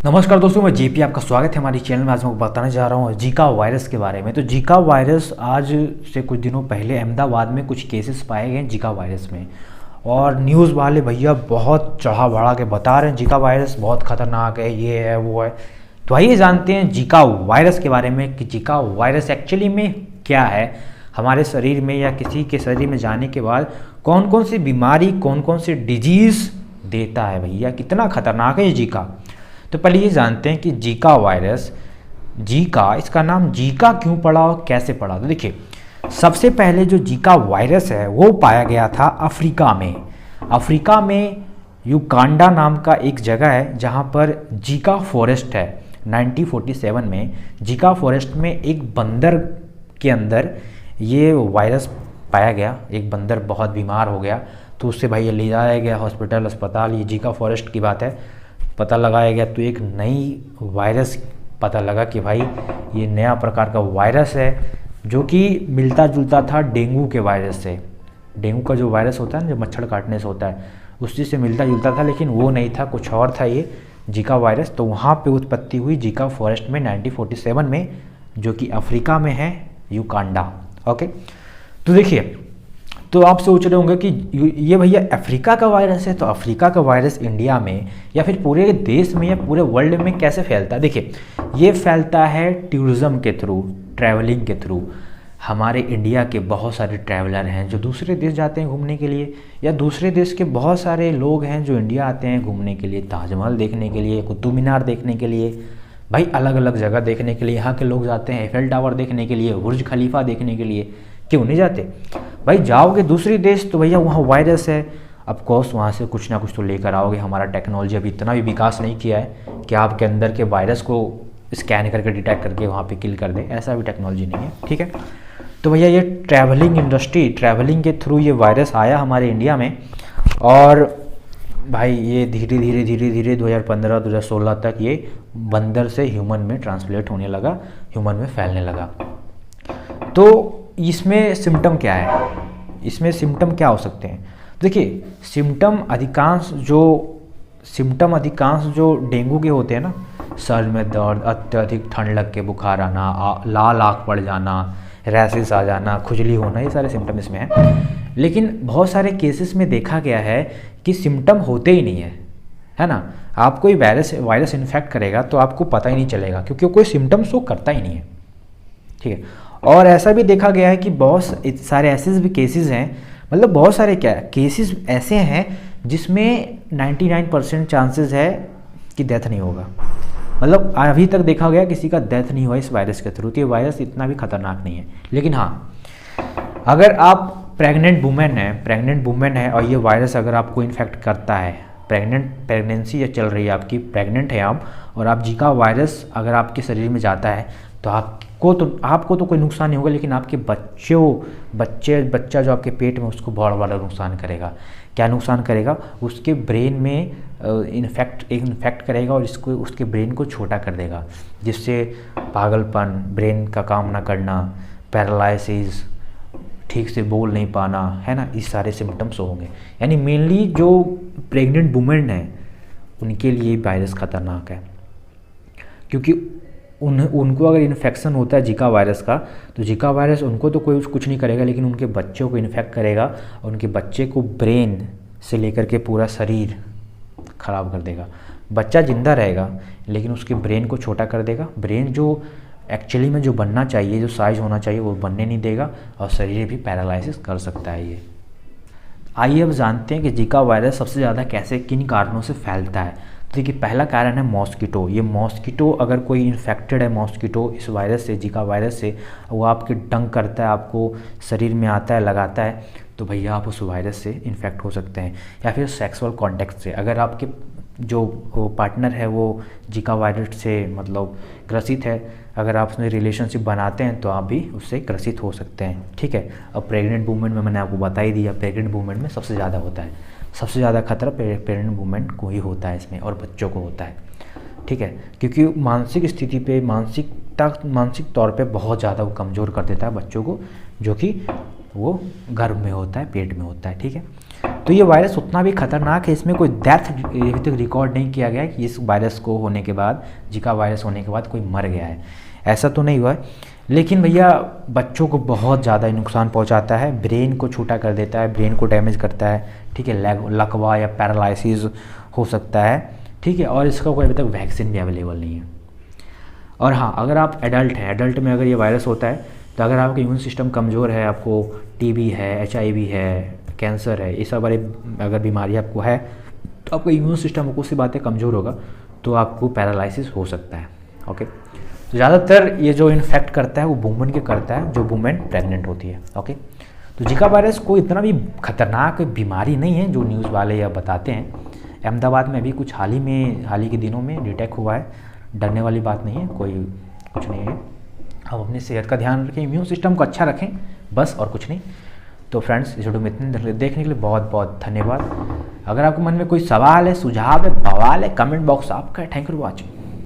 नमस्कार दोस्तों, मैं जेपी आपका स्वागत है हमारी चैनल में। आज मैं आपको बताने जा रहा हूँ जीका वायरस के बारे में। तो जीका वायरस आज से कुछ दिनों पहले अहमदाबाद में कुछ केसेस पाए गए जीका वायरस में, और न्यूज़ वाले भैया बहुत चढ़ा बढ़ा के बता रहे हैं जीका वायरस बहुत ख़तरनाक है, ये है वो है। तो आइए जानते हैं जीका वायरस के बारे में कि जीका वायरस एक्चुअली में क्या है, हमारे शरीर में या किसी के शरीर में जाने के बाद कौन कौन सी बीमारी, कौन कौन सी डिजीज़ देता है, भैया कितना खतरनाक है ये जीका। तो पहले ये जानते हैं कि जीका वायरस, जीका इसका नाम जीका क्यों पड़ा और कैसे पड़ा। तो देखिए, सबसे पहले जो जीका वायरस है वो पाया गया था अफ्रीका में। अफ्रीका में युगांडा नाम का एक जगह है जहाँ पर जीका फॉरेस्ट है। 1947 में जीका फॉरेस्ट में एक बंदर के अंदर ये वायरस पाया गया। एक बंदर बहुत बीमार हो गया तो उससे भाई ये ले जाया गया हॉस्पिटल, अस्पताल। ये जीका फॉरेस्ट की बात है, पता लगाया गया तो एक नई वायरस पता लगा कि भाई ये नया प्रकार का वायरस है जो कि मिलता जुलता था डेंगू के वायरस से। डेंगू का जो वायरस होता है ना, जो मच्छर काटने से होता है, उस चीज़ से मिलता जुलता था, लेकिन वो नहीं था, कुछ और था ये जीका वायरस। तो वहाँ पे उत्पत्ति हुई जीका फॉरेस्ट में 1947 में, जो कि अफ्रीका में है, युगांडा। ओके, तो देखिए, तो आप सोच रहे होंगे कि ये भैया अफ्रीका का वायरस है, तो अफ्रीका का वायरस इंडिया में या फिर पूरे देश में या पूरे वर्ल्ड में कैसे फैलता है। देखिए, ये फैलता है टूरिज़्म के थ्रू, ट्रैवलिंग के थ्रू। हमारे इंडिया के बहुत सारे ट्रैवलर हैं जो दूसरे देश जाते हैं घूमने के लिए, या दूसरे देश के बहुत सारे लोग हैं जो इंडिया आते हैं घूमने के लिए, ताजमहल देखने के लिए, कुतुब मीनार देखने के लिए, भाई अलग अलग जगह देखने के लिए। यहाँ के लोग जाते हैं एफेल टावर देखने के लिए, बुर्ज खलीफा देखने के लिए, क्यों नहीं जाते भाई। जाओगे दूसरी देश तो भैया वहाँ वायरस है, ऑफ कोर्स वहाँ से कुछ ना कुछ तो लेकर आओगे। हमारा टेक्नोलॉजी अभी इतना भी विकास नहीं किया है कि आपके अंदर के वायरस को स्कैन करके डिटेक्ट करके वहाँ पे किल कर दे, ऐसा भी टेक्नोलॉजी नहीं है, ठीक है। तो भैया ये ट्रैवलिंग इंडस्ट्री, ट्रैवलिंग के थ्रू ये वायरस आया हमारे इंडिया में, और भाई ये धीरे धीरे धीरे धीरे 2015-2016 तक ये बंदर से ह्यूमन में ट्रांसलेट होने लगा, ह्यूमन में फैलने लगा। तो इसमें सिम्टम क्या है, इसमें सिम्टम क्या हो सकते हैं। देखिए, सिम्टम अधिकांश जो डेंगू के होते हैं ना, सर में दर्द, अत्यधिक ठंड लग के बुखार आना, लाल आँख पड़ जाना, रैशेस आ जाना, खुजली होना, ये सारे सिम्टम इसमें हैं। लेकिन बहुत सारे केसेस में देखा गया है कि सिम्टम होते ही नहीं है ना। आप कोई वायरस इन्फेक्ट करेगा तो आपको पता ही नहीं चलेगा, क्योंकि कोई सिम्टम शो करता ही नहीं है, ठीक है। और ऐसा भी देखा गया है कि बहुत सारे ऐसे भी केसेस हैं, मतलब बहुत सारे केसेस ऐसे हैं जिसमें 99% चांसेस है कि डेथ नहीं होगा। मतलब अभी तक देखा गया किसी का डेथ नहीं हुआ इस वायरस के थ्रू। तो ये वायरस इतना भी खतरनाक नहीं है। लेकिन हाँ, अगर आप प्रेग्नेंट वुमेन है और ये वायरस अगर आपको इन्फेक्ट करता है, प्रेगनेंसी चल रही है आपकी, प्रेग्नेंट है आप, और आप जीका वायरस अगर आपके शरीर में जाता है तो आपको तो कोई नुकसान नहीं होगा, लेकिन आपके बच्चा जो आपके पेट में, उसको बहुत बड़ा नुकसान करेगा। क्या नुकसान करेगा, उसके ब्रेन में इन्फेक्ट करेगा और उसके ब्रेन को छोटा कर देगा, जिससे पागलपन, ब्रेन का काम ना करना, पैरालिसिस, ठीक से बोल नहीं पाना, है ना, इस सारे सिम्टम्स होंगे। यानी मेनली जो प्रेग्नेंट वुमेन है उनके लिए वायरस खतरनाक है, क्योंकि उनको अगर इन्फेक्शन होता है जीका वायरस का, तो जीका वायरस उनको तो कोई कुछ नहीं करेगा, लेकिन उनके बच्चों को इन्फेक्ट करेगा और उनके बच्चे को ब्रेन से लेकर के पूरा शरीर ख़राब कर देगा। बच्चा जिंदा रहेगा लेकिन उसके ब्रेन को छोटा कर देगा। ब्रेन जो एक्चुअली में जो बनना चाहिए, जो साइज़ होना चाहिए, वो बनने नहीं देगा, और शरीर भी पैरालिसिस कर सकता है ये। आइए अब जानते हैं कि जीका वायरस सबसे ज़्यादा कैसे, किन कारणों से फैलता है। तो देखिए, पहला कारण है मॉस्किटो। ये मॉस्किटो, अगर कोई इन्फेक्टेड है मॉस्किटो इस वायरस से, जीका वायरस से, वो आपके डंक करता है, आपको शरीर में आता है, लगाता है, तो भैया आप उस वायरस से इन्फेक्ट हो सकते हैं। या फिर सेक्सुअल कॉन्टैक्ट से, अगर आपके जो पार्टनर है वो जीका वायरस से मतलब ग्रसित है, अगर आप उसमें रिलेशनशिप बनाते हैं तो आप भी उससे ग्रसित हो सकते हैं, ठीक है। अब प्रेग्नेंट वुमेन में मैंने आपको बता ही दिया, प्रेग्नेंट वुमेन में सबसे ज़्यादा होता है, सबसे ज़्यादा खतरा प्रेग्नेंट वुमेन को ही होता है इसमें, और बच्चों को होता है, ठीक है। क्योंकि मानसिक स्थिति पे, मानसिक तौर पे बहुत ज़्यादा वो कमज़ोर कर देता है बच्चों को, जो कि वो गर्भ में होता है, पेट में होता है, ठीक है। तो ये वायरस उतना भी खतरनाक है, इसमें कोई डेथ अभी तक रिकॉर्ड नहीं किया गया है कि इस वायरस को होने के बाद, जीका वायरस होने के बाद कोई मर गया है, ऐसा तो नहीं हुआ है। लेकिन भैया बच्चों को बहुत ज़्यादा नुकसान पहुंचाता है, ब्रेन को छोटा कर देता है, ब्रेन को डैमेज करता है, ठीक है, लकवा या पैरालिसिस हो सकता है, ठीक है, और इसका कोई अभी तक वैक्सीन भी अवेलेबल नहीं है। और हाँ, अगर आप एडल्ट हैं, एडल्ट में अगर ये वायरस होता है तो अगर आपका इम्यून सिस्टम कमज़ोर है, आपको टीबी है, HIV है, कैंसर है, ये सब वाली अगर बीमारी आपको है तो आपका इम्यून सिस्टम को सी बातें कमज़ोर होगा तो आपको पैरालिसिस हो सकता है। ओके, तो ज़्यादातर ये जो इन्फेक्ट करता है वो वुमेन के करता है, जो वुमेन प्रेग्नेंट होती है। ओके, तो जीका वायरस कोई इतना भी खतरनाक बीमारी नहीं है जो न्यूज़ वाले या बताते हैं। अहमदाबाद में अभी कुछ हाल ही के दिनों में डिटेक्ट हुआ है, डरने वाली बात नहीं है, कोई कुछ नहीं है। आप अपनी सेहत का ध्यान रखें, इम्यून सिस्टम को अच्छा रखें, बस और कुछ नहीं। तो फ्रेंड्स, इस वीडियो में इतने देखने के लिए बहुत बहुत धन्यवाद। अगर आपके मन में कोई सवाल है, सुझाव है, बवाल है, कमेंट बॉक्स आपका है। Thank you for watching.